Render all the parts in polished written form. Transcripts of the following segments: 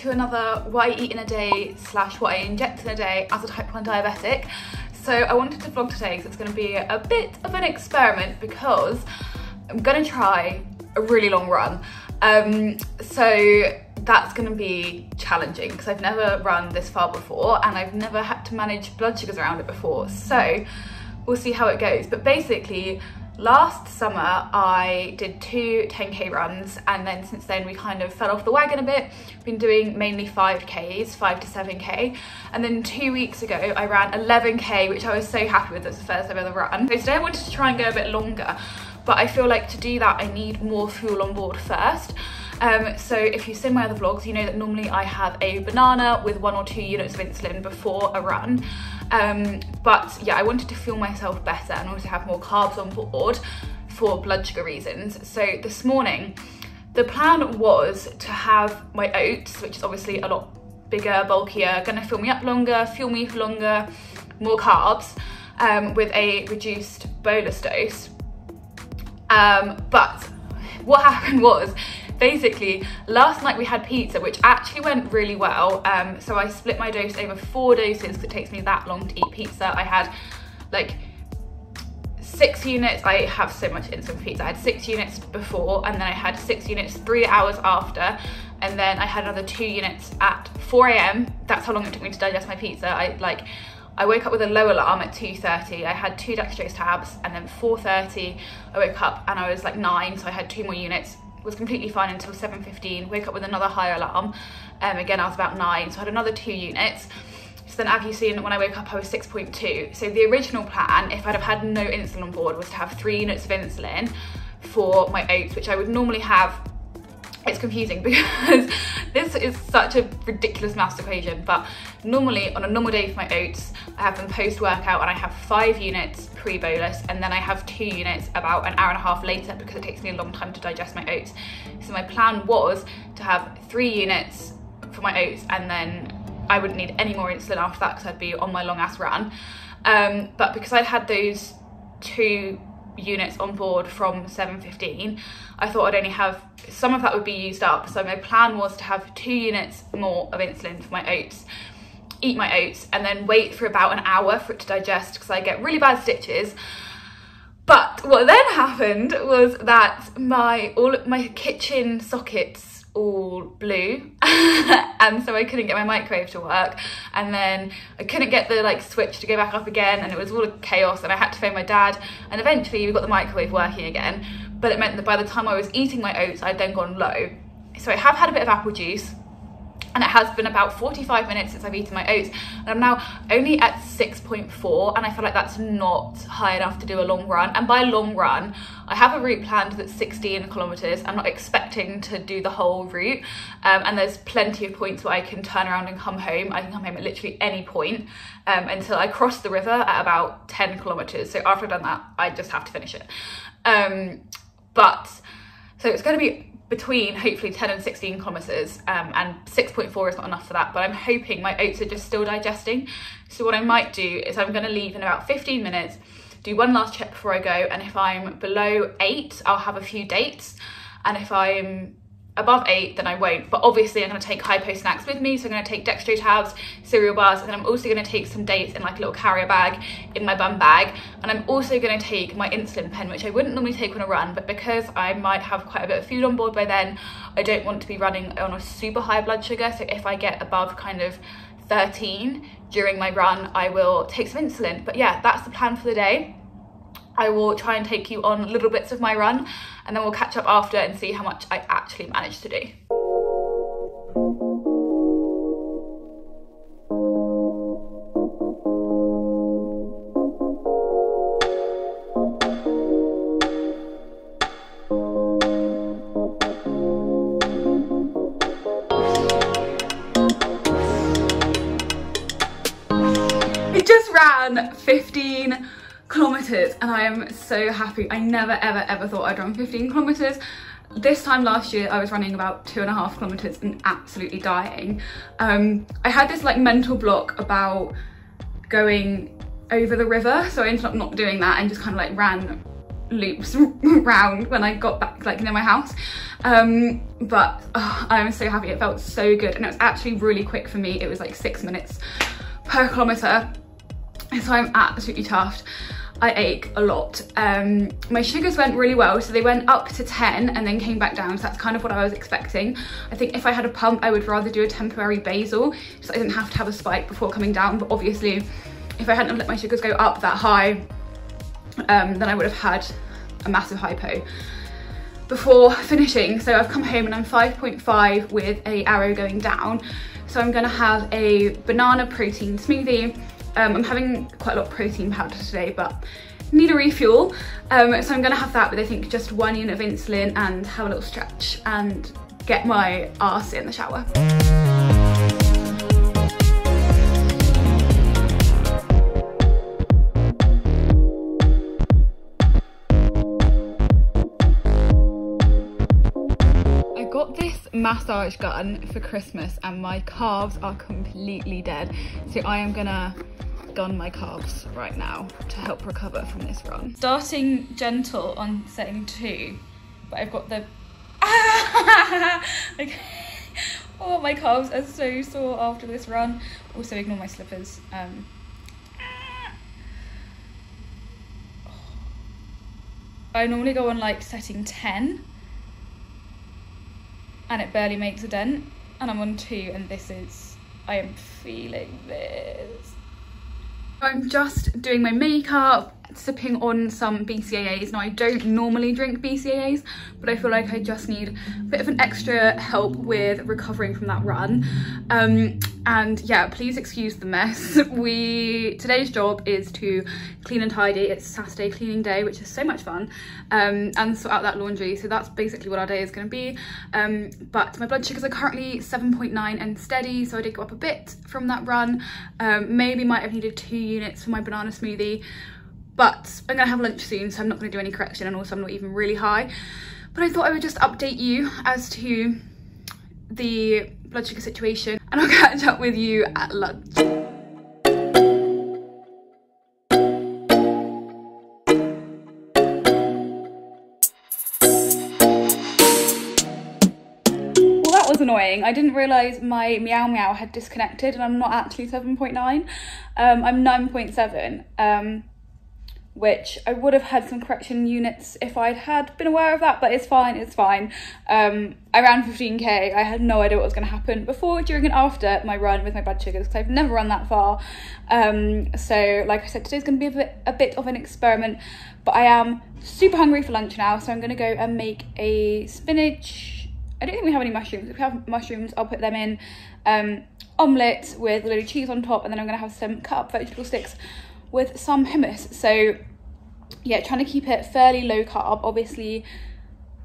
to another what I eat in a day / what I inject in a day as a type 1 diabetic. So I wanted to vlog today because it's going to be a bit of an experiment because I'm going to try a really long run. So that's going to be challenging because I've never run this far before and I've never had to manage blood sugars around it before. So we'll see how it goes. But basically, last summer I did 2 10k runs, and then since then we kind of fell off the wagon a bit. Been doing mainly 5ks, 5 to 7k, and then 2 weeks ago I ran 11k, which I was so happy with. It was the first I've ever run. So today I wanted to try and go a bit longer, but I feel like to do that I need more fuel on board first. So if you've seen my other vlogs, you know that normally I have a banana with 1 or 2 units of insulin before a run. But yeah, I wanted to fuel myself better and also have more carbs on board for blood sugar reasons. So this morning, the plan was to have my oats, which is obviously a lot bigger, bulkier, gonna fill me up longer, fuel me for longer, more carbs, with a reduced bolus dose. But what happened was, basically, last night we had pizza, which actually went really well. So I split my dose over 4 doses because it takes me that long to eat pizza. I had like 6 units. I have so much insulin for pizza. I had 6 units before, and then I had 6 units 3 hours after, and then I had another 2 units at 4 AM. That's how long it took me to digest my pizza. I woke up with a low alarm at 2:30. I had 2 dextrose tabs, and then 4:30 I woke up and I was like 9, so I had 2 more units. Was completely fine until 7:15, wake up with another high alarm. Again, I was about 9, so I had another 2 units. So then, as you've seen, when I woke up, I was 6.2. So the original plan, if I'd have had no insulin on board, was to have 3 units of insulin for my oats, which I would normally have. It's confusing because this is such a ridiculous maths equation, but normally on a normal day for my oats, I have them post-workout and I have 5 units pre-bolus, and then I have 2 units about an hour and a half later because it takes me a long time to digest my oats. So my plan was to have 3 units for my oats, and then I wouldn't need any more insulin after that because I'd be on my long ass run. But because I'd had those 2 units on board from 7:15, I thought I'd only have some of that would be used up. So my plan was to have 2 units more of insulin for my oats, eat my oats, and then wait for about an hour for it to digest because I get really bad stitches. But what then happened was that all of my kitchen sockets all blew and so I couldn't get my microwave to work, and then I couldn't get the switch to go back up again, and it was all a chaos, and I had to phone my dad, and eventually we got the microwave working again. But it meant that by the time I was eating my oats, I'd then gone low. So I have had a bit of apple juice, and it has been about 45 minutes since I've eaten my oats, and I'm now only at 6.4, and I feel like that's not high enough to do a long run. And by long run, I have a route planned that's 16 kilometers. I'm not expecting to do the whole route, and there's plenty of points where I can turn around and come home. I can come home at literally any point until I cross the river at about 10 kilometers. So after I've done that, I just have to finish it. So it's going to be between hopefully 10 and 16 kilometers, and 6.4 is not enough for that, but I'm hoping my oats are just still digesting. So what I might do is I'm going to leave in about 15 minutes, do one last check before I go, and if I'm below 8, I'll have a few dates, and if I'm above 8, then I won't. But obviously I'm going to take hypo snacks with me, so I'm going to take dextro tabs, cereal bars, and then I'm also going to take some dates in like a little carrier bag in my bum bag, and I'm also going to take my insulin pen, which I wouldn't normally take on a run, but because I might have quite a bit of food on board by then, I don't want to be running on a super high blood sugar. So if I get above kind of 13 during my run, I will take some insulin. But yeah, that's the plan for the day. I will try and take you on little bits of my run, and then we'll catch up after and see how much I actually managed to do. I just ran 15 kilometers and I am so happy. I never ever thought I'd run 15 kilometers. This time last year I was running about 2.5 kilometers and absolutely dying. I had this mental block about going over the river, so I ended up not doing that and just kind of ran loops round when I got back, like, my house. But I'm so happy. It felt so good, and it was actually really quick for me. It was like 6 minutes per kilometre, so I'm absolutely chuffed. I ate a lot. My sugars went really well, so they went up to 10 and then came back down, so that's kind of what I was expecting. I think if I had a pump, I would rather do a temporary basal, so I didn't have to have a spike before coming down. But obviously, if I hadn't let my sugars go up that high, then I would have had a massive hypo before finishing. So I've come home and I'm 5.5 with a arrow going down. So I'm gonna have a banana protein smoothie. I'm having quite a lot of protein powder today, but need a refuel. So I'm gonna have that with, I think, just 1 unit of insulin and have a little stretch and get my arse in the shower. Massage gun for Christmas and my calves are completely dead, so I am gonna gun my calves right now to help recover from this run. Starting gentle on setting 2, but I've got the okay. Oh, my calves are so sore after this run. Also ignore my slippers. I normally go on like setting 10 and it barely makes a dent, and I'm on 2, and I am feeling this. I'm just doing my makeup, sipping on some BCAAs. Now, I don't normally drink BCAAs, but I feel like I just need a bit of an extra help with recovering from that run. And yeah, please excuse the mess. Today's job is to clean and tidy. It's Saturday cleaning day, which is so much fun, and sort out that laundry. So that's basically what our day is going to be. But my blood sugars are currently 7.9 and steady, so I did go up a bit from that run. Maybe might have needed 2 units for my banana smoothie, but I'm gonna have lunch soon, so I'm not gonna do any correction, and also I'm not even really high. But I thought I would just update you as to the blood sugar situation, and I'll catch up with you at lunch. Annoying. I didn't realise my Meow Meow had disconnected, and I'm not actually 7.9. I'm 9.7, which I would have had some correction units if I'd had been aware of that, but it's fine, it's fine. I ran 15k. I had no idea what was going to happen before, during and after my run with my blood sugars, because I've never run that far. So like I said, today's going to be a bit of an experiment, but I am super hungry for lunch now, so I'm going to go and make a spinach. I don't think we have any mushrooms. If we have mushrooms, I'll put them in. Omelette with a little cheese on top, and then I'm going to have some cut up vegetable sticks with some hummus. So yeah, trying to keep it fairly low carb. Obviously,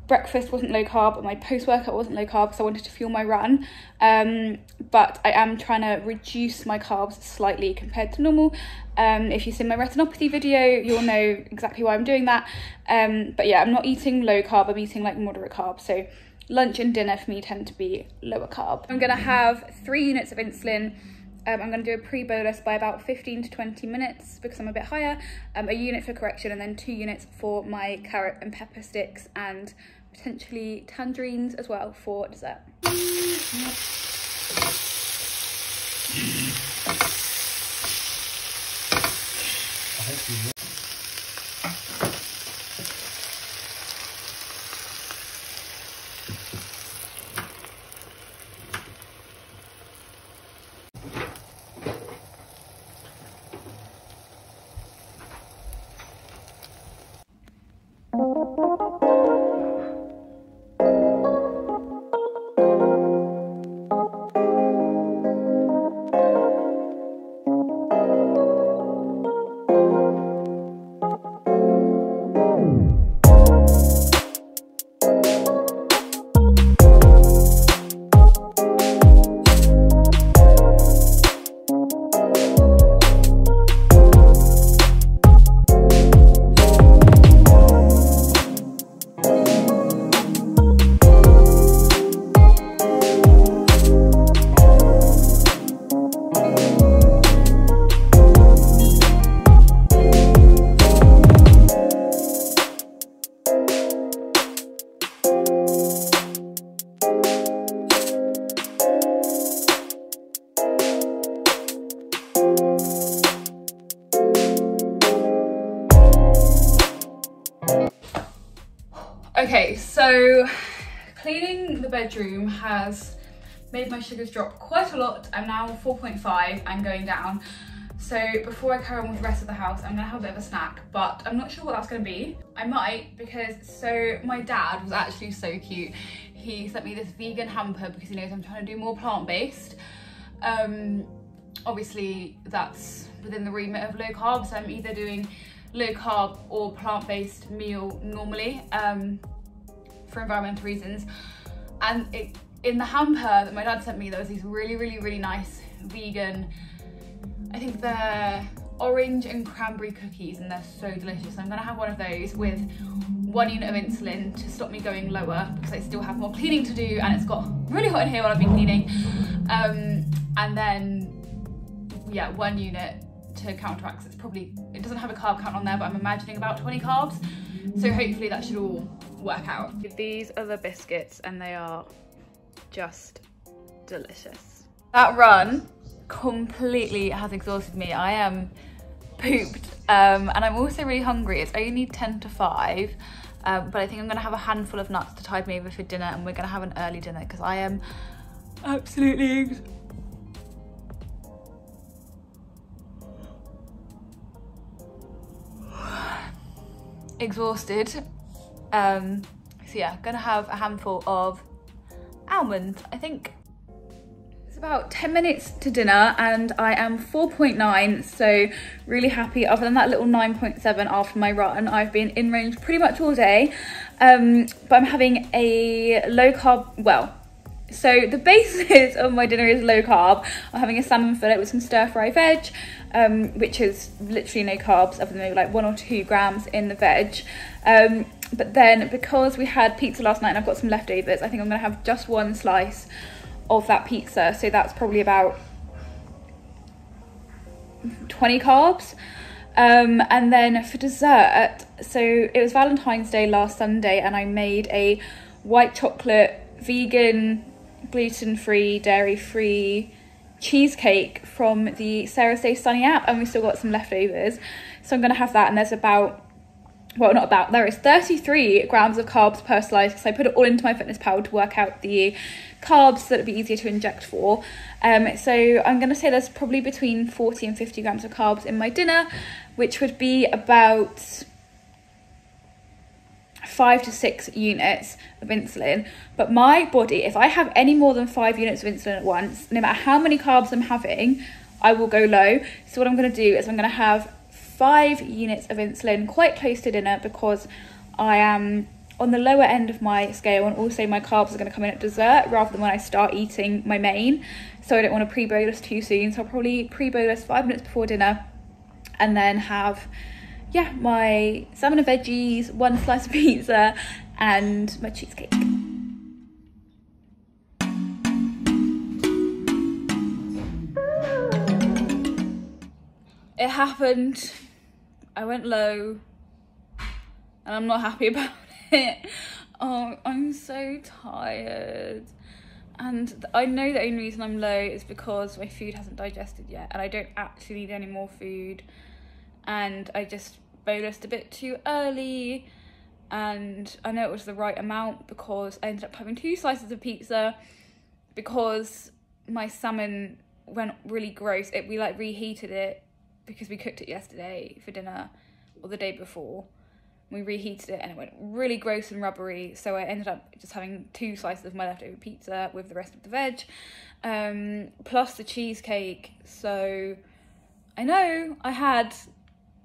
breakfast wasn't low carb, and my post-workout wasn't low carb because I wanted to fuel my run. But I am trying to reduce my carbs slightly compared to normal. If you've seen my retinopathy video, you'll know exactly why I'm doing that. But yeah, I'm not eating low carb. I'm eating like moderate carb. So lunch and dinner for me tend to be lower carb. I'm gonna have 3 units of insulin. I'm gonna do a pre-bolus by about 15 to 20 minutes because I'm a bit higher. A unit for correction, and then 2 units for my carrot and pepper sticks, and potentially tangerines as well for dessert. Okay, so cleaning the bedroom has made my sugars drop quite a lot. I'm now 4.5 and going down. So before I carry on with the rest of the house, I'm gonna have a bit of a snack, but I'm not sure what that's gonna be. I might, because so my dad was actually so cute. He sent me this vegan hamper because he knows I'm trying to do more plant-based. Obviously that's within the remit of low carb, so I'm either doing low carb or plant-based meal normally for environmental reasons. And in the hamper that my dad sent me, there was these really nice vegan, I think they're orange and cranberry cookies, and they're so delicious. I'm gonna have one of those with 1 unit of insulin to stop me going lower, because I still have more cleaning to do and it's got really hot in here while I've been cleaning. And then, yeah, 1 unit to counteract. It doesn't have a carb count on there, but I'm imagining about 20 carbs. So hopefully that should all work out. These are the biscuits and they are just delicious. That run completely has exhausted me. I am pooped and I'm also really hungry. It's only 10 to 5, but I think I'm gonna have a handful of nuts to tide me over for dinner, and we're gonna have an early dinner because I am absolutely exhausted. So yeah, gonna have a handful of almonds. I think it's about 10 minutes to dinner and I am 4.9, so really happy. Other than that little 9.7 after my run, I've been in range pretty much all day. But I'm having a low carb, well, so the basis of my dinner is low carb. I'm having a salmon fillet with some stir fry veg, which is literally no carbs other than maybe like 1 or 2 grams in the veg. But then because we had pizza last night and I've got some leftovers, I think I'm gonna have just 1 slice of that pizza. So that's probably about 20 carbs. And then for dessert, so it was Valentine's Day last Sunday and I made a white chocolate vegan, gluten-free, dairy-free cheesecake from the Sarah's Day Sunny app, and we still got some leftovers. So I'm gonna have that, and there's about, well, not about, there is 33 grams of carbs per slice because I put it all into MyFitnessPal to work out the carbs so that it'd be easier to inject for. So I'm gonna say there's probably between 40 and 50 grams of carbs in my dinner, which would be about 5 to 6 units of insulin. But my body, if I have any more than 5 units of insulin at once, no matter how many carbs I'm having, I will go low. So what I'm going to do is I'm going to have 5 units of insulin quite close to dinner, because I am on the lower end of my scale, and also my carbs are going to come in at dessert rather than when I start eating my main. So I don't want to pre-bolus too soon, so I'll probably pre-bolus 5 minutes before dinner and then have, yeah, my salmon and veggies, 1 slice of pizza and my cheesecake. It happened. I went low and I'm not happy about it. Oh, I'm so tired. And I know the only reason I'm low is because my food hasn't digested yet and I don't actually need any more food. And I just bolused a bit too early, and I know it was the right amount because I ended up having 2 slices of pizza because my salmon went really gross. We like reheated it because we cooked it yesterday for dinner, or the day before. We reheated it and it went really gross and rubbery, so I ended up just having 2 slices of my leftover pizza with the rest of the veg, plus the cheesecake. So I know I had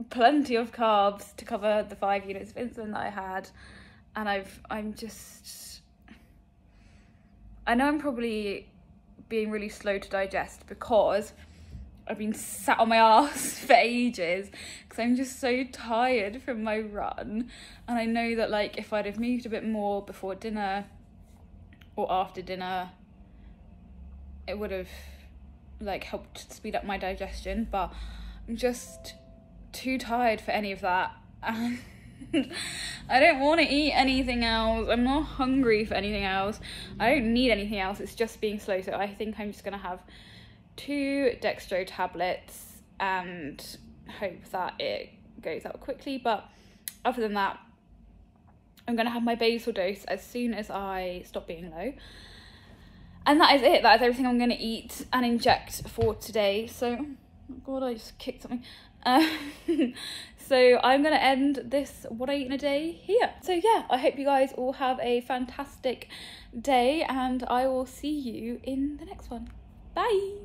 plenty of carbs to cover the 5 units of insulin that I had, and I know I'm probably being really slow to digest because I've been sat on my ass for ages because I'm just so tired from my run. And I know that, like, if I'd have moved a bit more before dinner or after dinner, it would have like helped speed up my digestion, but I'm just too tired for any of that, and I don't want to eat anything else. I'm not hungry for anything else. I don't need anything else. It's just being slow. So I think I'm just gonna have 2 Dextro tablets and hope that it goes out quickly. But other than that, I'm gonna have my basal dose as soon as I stop being low. And that is it. That is everything I'm gonna eat and inject for today. So, oh God, I just kicked something. So I'm gonna end this what I eat in a day here. So yeah, I hope you guys all have a fantastic day, and I will see you in the next one. Bye.